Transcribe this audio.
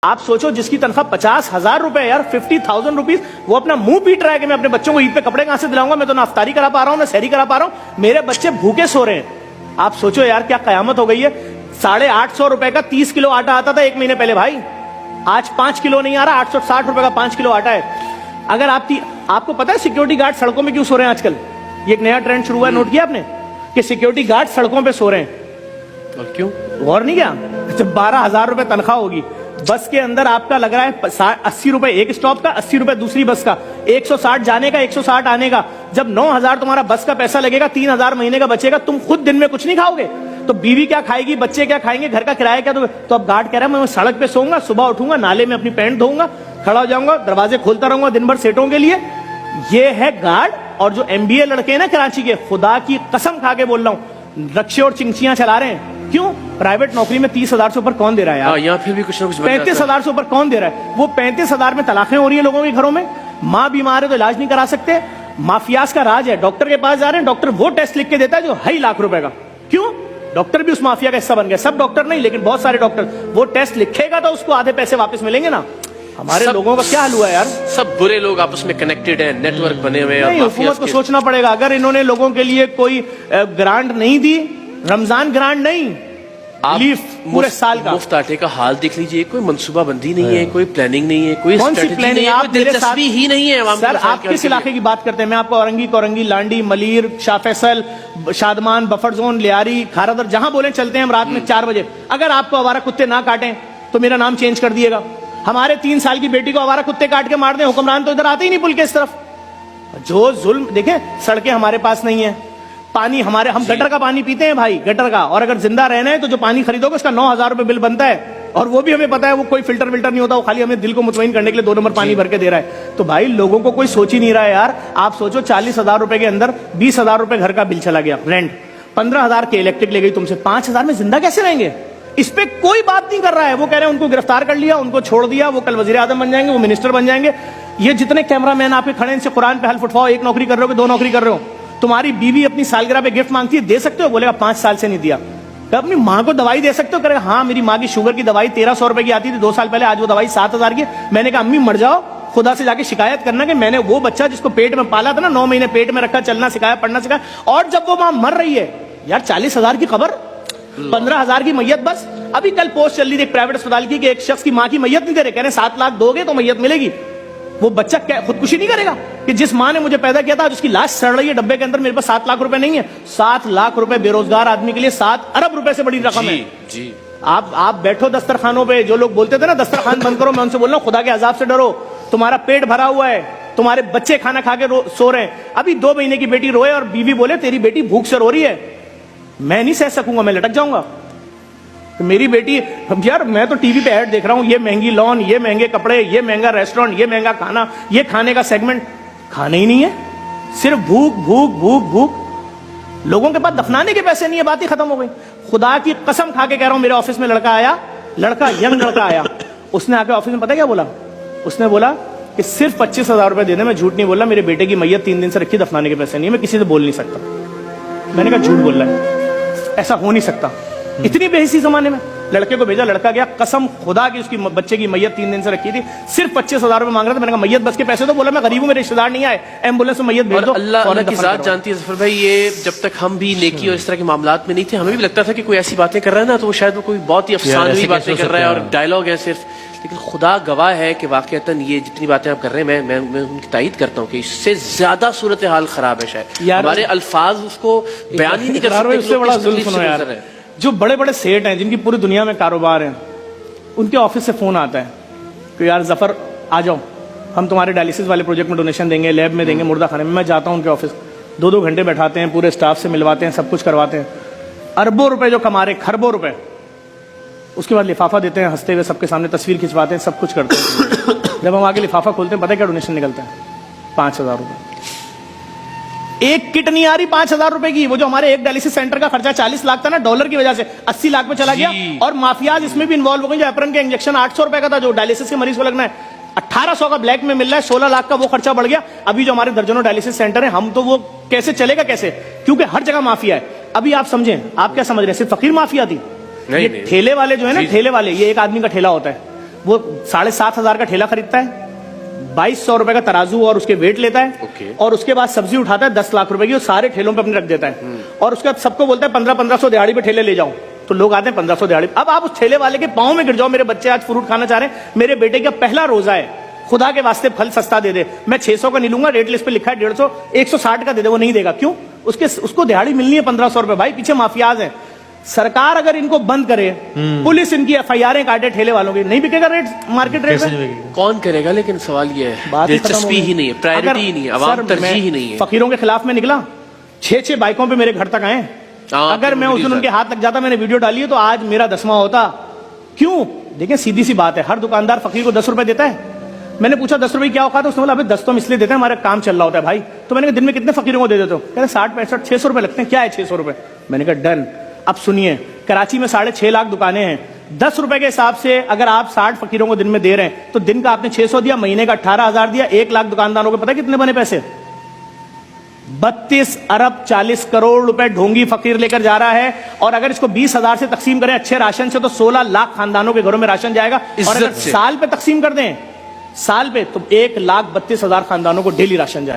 آپ سوچو جس کی تنخواہ 50,000 روپے یار 50,000 روپیز، وہ اپنا منہ پیٹ رہا ہے کہ میں اپنے بچوں کو عید پہ کپڑے کہاں سے دلاؤں گا، میں تو نہ افطاری کرا پا رہا ہوں نہ سحری کرا پا رہا ہوں، میرے بچے بھوکے سو رہے ہیں. آپ سوچو یار کیا قیامت ہو گئی ہے. 850 روپے کا 30 کلو آٹا آتا تھا ایک مہینے پہلے بھائی، آج 5 کلو نہیں آ رہا، 860 روپے کا 5 کلو آٹا ہے. اگر آپ کو پتا ہے سیکورٹی گارڈ سڑکوں میں کیوں سو رہے ہیں آج کل؟ یہ ایک نیا ٹرینڈ شروع ہوا ہے، نوٹ کیا آپ نے کہ سیکورٹی گارڈ سڑکوں پہ سو رہے ہیں؟ اور کیوں؟ غور نہیں کیا؟ جب 12,000 روپے تنخواہ ہوگی، بس کے اندر آپ کا لگ رہا ہے 80 روپے ایک اسٹاپ کا، 80 روپے دوسری بس کا، 160 جانے کا 160 آنے کا. جب 9,000 تمہارا بس کا پیسہ لگے گا، 3,000 مہینے کا بچے گا، تم خود دن میں کچھ نہیں کھاؤ گے تو بیوی کیا کھائے گی، بچے کیا کھائیں گے، گھر کا کرایہ کیا؟ تو اب گارڈ کہہ رہا ہے میں سڑک پہ سوؤں گا، صبح اٹھوں گا، نالے میں اپنی پینٹ دھوؤں گا، کھڑا ہو جاؤں گا، دروازے کھولتا رہوں گا دن بھر سیٹوں کے لیے. یہ ہے گارڈ. اور جو MBA لڑکے ہیں نا کراچی کے، خدا کی قسم کھا کے بول رہا ہوں، رکشے اور چنگچیاں چلا رہے ہیں. کیوں؟ پرائیویٹ نوکری میں 30,000 سے اوپر کون دے رہا ہے یار؟ یہاں پھر بھی کچھ نہ کچھ 35,000 سے اوپر کون دے رہا ہے؟ وہ 35,000 میں طلاقیں ہو رہی ہیں لوگوں کے گھروں میں، ماں بیمار ہے تو علاج نہیں کرا سکتے. مافیاز کا راج ہے، ڈاکٹر کے پاس جا رہے ہیں، ڈاکٹر وہ ٹیسٹ لکھ کے دیتا ہے جو 2.5 لاکھ روپے کا. کیوں؟ ڈاکٹر بھی اس مافیا کا حصہ بن گیا. سب ڈاکٹر نہیں لیکن بہت سارے ڈاکٹر. وہ ٹیسٹ لکھے گا تو اس کو آدھے پیسے واپس ملیں گے نا. ہمارے لوگوں کا کیا حل ہوا ہے یار؟ سب برے لوگ آپس میں کنیکٹڈ ہیں، نیٹ ورک بنے ہوئے ہیں. حکومت کو سوچنا پڑے گا. اگر انہوں نے لوگوں کے لیے کوئی گرانٹ نہیں دی، رمضان گرانٹ نہیں، ریلیف پورے سال کا، مفت آٹے کا حال دیکھ لیجئے. کوئی منصوبہ بندی نہیں ہے، کوئی پلاننگ نہیں ہے، کوئی اسٹریٹجی نہیں ہے، کوئی دلچسپی ہی نہیں ہے عوام. سر آپ کس علاقے کی بات کرتے ہیں؟ میں آپ کو اورنگی، لانڈی، ملیر، شاہ فیصل، شادمان، بفر زون، لیاری، کھارا در، جہاں بولیں چلتے ہیں ہم رات میں 4 بجے. اگر آپ کو آوارہ کتے نہ کاٹیں تو میرا نام چینج کر دیے گا. ہمارے 3 سال کی بیٹی کو آوارہ کتے کاٹ کے مار دیں، حکمران تو ادھر آتے ہی نہیں پل کے اس طرف. جو ظلم دیکھیں، سڑکیں ہمارے پاس نہیں ہیں، پانی ہمارے، ہم گٹر کا پانی پیتے ہیں بھائی، گٹر کا. اور اگر زندہ رہنا ہے تو جو پانی خریدو گے اس کا 9,000 روپے بل بنتا ہے، اور وہ بھی ہمیں پتا ہے وہ کوئی فلٹر نہیں ہوتا، وہ خالی ہمیں دل کو مطمئن کرنے کے لیے 2 نمبر پانی بھر کے دے رہا ہے. تو بھائی لوگوں کو کوئی سوچ ہی نہیں رہا ہے یار. آپ سوچو 40,000 روپے کے اندر 20,000 روپے گھر کا بل چلا گیا رینٹ، 15,000 کے الیکٹرک لے گئی تم سے، 5,000 میں زندہ کیسے رہیں گے؟ اس پہ کوئی بات نہیں کر رہا ہے. وہ کہہ رہے ہیں ان کو گرفتار کر لیا، ان کو چھوڑ دیا، وہ کل وزیر اعظم بن جائیں گے، وہ منسٹر بن جائیں گے. یہ جتنے کیمرہ مین آپ کے کھڑے ہیں ان سے قرآن پہ حلف اٹھواؤ، 1 نوکری کر رہے ہو کہ 2 نوکری کر رہے ہو؟ تمہاری بیوی اپنی سالگرہ پہ گفٹ مانگتی ہے، دے سکتے ہو؟ بولے گا 5 سال سے نہیں دیا. اپنی ماں کو دوائی دے سکتے ہو؟ کرے گا ہاں میری ماں کی شوگر کی دوائی 1,300 روپے کی آتی تھی 2 سال پہلے، آج وہ دوائی 7,000 کی. میں نے کہا امی مر جاؤ، خدا سے جا کے شکایت کرنا کہ میں نے وہ بچہ جس کو پیٹ میں پالا تھا نا، 9 مہینے پیٹ میں رکھا، چلنا سکھایا، پڑھنا سکھایا، اور جب وہ ماں مر رہی ہے یار 40,000 کی قبر، 15,000 کی میت. بس ابھی کل پوسٹ چل رہی تھی پرائیویٹ اسپتال کی کہ ایک شخص کی ماں کی میت نہیں دے رہے، کہہ رہے 7 لاکھ دو گے تو میت ملے گی. وہ بچہ خودکشی نہیں کرے گا کہ جس ماں نے مجھے پیدا کیا تھا جس کی لاش سڑ رہی ہے ڈبے کے اندر، میرے پاس 7 لاکھ روپے نہیں ہے. 7 لاکھ روپے بے روزگار آدمی کے لیے 7 ارب روپے سے بڑی رقم ہے. جی آپ بیٹھو دسترخوانوں پہ، جو لوگ بولتے تھے نا دسترخوان بند کرو، میں ان سے بول رہا ہوں خدا کے عذاب سے ڈرو. تمہارا پیٹ بھرا ہوا ہے، تمہارے بچے کھانا کھا کے سو رہے ہیں. ابھی 2 مہینے کی بیٹی روئے اور بیوی بولے تیری بیٹی بھوک سے رو رہی ہے، میں نہیں سہ سکوں گا، میں لٹک جاؤں گا. میری بیٹی، یار میں تو ٹی وی پہ ایڈ دیکھ رہا ہوں، یہ مہنگی لون، یہ مہنگے کپڑے، یہ مہنگا ریسٹورنٹ، یہ مہنگا کھانا، یہ کھانے کا سیگمنٹ. کھانا ہی نہیں ہے، صرف بھوک بھوک بھوک بھوک. لوگوں کے پاس دفنانے کے پیسے نہیں ہے، بات ہی ختم ہو گئی. خدا کی قسم کھا کے کہہ رہا ہوں، میرے آفس میں لڑکا آیا، ینگ لڑکا آیا. اس نے آ کے آفس میں پتا کیا بولا؟ اس نے بولا کہ صرف 25,000 روپے دینے. میں جھوٹ نہیں بول رہا، میرے بیٹے کی میت 3 دن سے رکھی، دفنانے کے پیسے نہیں ہے، میں کسی سے بول نہیں سکتا. میں نے کہا جھوٹ بول رہا ہے، ایسا ہو نہیں سکتا. اتنی بے حسی زمانے میں لڑکے کو بھیجا، لڑکا گیا، قسم خدا کی اس کی بچے کی میت 3 دن سے رکھی تھی، صرف 25,000 روپے مانگ رہا تھا. میں نے کہا میت بس کے پیسے تو، بولا میں غریب ہوں، میرے رشتے دار نہیں آئے، ایمبولینس میں میت بھیج دو. اللہ کی ذات جانتی ہے ظفر بھائی، یہ جب تک ہم بھی نیکی اور اس طرح کے معاملات میں نہیں تھے، ہمیں بھی لگتا تھا کہ کوئی ایسی باتیں کر رہا ہے نا تو وہ شاید وہ کوئی بہت ہی افسانوی باتیں کر رہا ہے اور ڈائلاگ ہے صرف. لیکن خدا گواہ ہے کہ واقعتاً یہ جتنی باتیں آپ کر رہے ہیں، میں ان کی تائید کرتا ہوں کہ اس سے زیادہ صورتحال خراب ہے. شاید ہمارے الفاظ اس کو بیان ہی نہیں کر سکتے. اس سے بڑا ظلم سنو یار، جو بڑے بڑے سیٹ ہیں جن کی پوری دنیا میں کاروبار ہیں، ان کے آفس سے فون آتا ہے کہ یار ظفر آ جاؤ، ہم تمہارے ڈائلیسس والے پروجیکٹ میں ڈونیشن دیں گے، لیب میں دیں گے، مردہ خانے میں. میں جاتا ہوں ان کے آفس، 2 گھنٹے بیٹھاتے ہیں، پورے اسٹاف سے ملواتے ہیں، سب کچھ کرواتے ہیں. اربوں روپے جو کما رہے، کھربوں روپے. اس کے بعد لفافہ دیتے ہیں ہنستے ہوئے، سب کے سامنے تصویر کھنچواتے ہیں، سب کچھ کرتے ہیں. جب ہم آگے لفافہ کھولتے ہیں، پتہ ہے کیا ڈونیشن نکلتا ہے؟ 5,000 روپے. ایک کٹ نہیں آ رہی 5,000 روپے کی. وہ جو ہمارے ایک ڈائلیسس سینٹر کا خرچہ 40 لاکھ تھا نا، ڈالر کی وجہ سے 80 لاکھ میں چلا گیا. اور مافیاز اس میں بھی انوالو ہو گئے. جو ایپرن کے انجیکشن 800 روپے کا تھا، جو ڈائلیسس کے مریض کو لگنا ہے، 1800 کا بلیک میں مل رہا ہے، 16 لاکھ کا وہ خرچہ بڑھ گیا. ابھی جو ہمارے درجنوں ڈائلیسس سینٹر ہیں، ہم تو وہ کیسے چلے گا کیسے؟ کیونکہ ہر جگہ مافیا ہے. ابھی آپ سمجھیں، آپ کیا سمجھ رہے ہیں صرف فقیر مافیا تھی؟ یہ ٹھیلے والے جو ہے نا، ٹھیلے والے، یہ ایک آدمی کا ٹھیلا ہوتا ہے، وہ 7,500 کا ٹھیلا خریدتا ہے, 2,200 روپے کا ترازو اور اس کے ویٹ لیتا ہے, Okay. اور اس کے بعد سبزی اٹھاتا ہے 10 لاکھ روپے کی, اور سارے ٹھیلوں پہ اپنے رکھ دیتا ہے, اور اس کے بعد سب کو بولتا ہے 1500 دہاڑی پہ ٹھیلے لے جاؤ, تو لوگ آتے ہیں 1500 دہاڑی. اب آپ اس ٹھیلے والے کے پاؤں میں گر جاؤ, میرے بچے آج فروٹ کھانا چاہ رہے ہیں, میرے بیٹے کا پہلا روزہ ہے, خدا کے واسطے پھل سستا دے دے, میں 600 کا نہیں لوں گا, ریٹ لسٹ پہ لکھا ہے 150, 160 کا دے دے, وہ نہیں دے گا. کیوں؟ اس کو دہاڑی ملنی ہے 1500 روپے. بھائی پیچھے مافیاز ہیں. سرکار اگر ان کو بند کرے, پولیس ان کی FIR کاٹے ٹھیلے والوں کی, نہیں بکے گا ریٹ مارکیٹ ریٹ میں. کون کرے گا؟ لیکن سوال یہ ہے, دلچسپی ہی نہیں ہے, پرائرٹی ہی نہیں ہے, عوام ترجیح ہی نہیں ہے. فقیروں کے خلاف میں نکلا, 6 بائکوں پہ میرے گھر تک آئے. اگر میں اس دن ان کے ہاتھ لگ جاتا, میں نے ویڈیو ڈالی ہے, تو آج میرا 10واں ہوتا. کیوں؟ دیکھیں سیدھی سی بات ہے, ہر دکاندار فقیر کو 10 روپے دیتا ہے. میں نے پوچھا 10 روپے کیا اوقات ہے, اس نے بولا ابھی 10 تو ہم اس لیے دیتے ہیں, ہمارا کام چل رہا ہوتا ہے بھائی. تو میں نے کہا دن میں کتنے فقیروں کو دے دیتے ہو؟ کہتے ہیں 60 65 600 روپے لگتے ہیں. کیا ہے 600 روپے؟ میں نے کہا ڈن. اب سنیے, کراچی میں 6.5 لاکھ دکانیں ہیں, 10 روپے کے حساب سے اگر آپ 60 فقیروں کو دن میں دے رہے ہیں, تو دن کا آپ نے 600 دیا, مہینے کا 18,000 دیا, 1 لاکھ دکانداروں کو پتہ کتنے بنے پیسے؟ 32 ارب 40 کروڑ روپے ڈھونگی فقیر لے کر جا رہا ہے. اور اگر اس کو 20,000 سے تقسیم کریں اچھے راشن سے, تو 16 لاکھ خاندانوں کے گھروں میں راشن جائے گا. اور اگر سال پہ تقسیم کر دیں, سال پہ, تو 1,32,000 خاندانوں کو ڈیلی راشن جائے گا.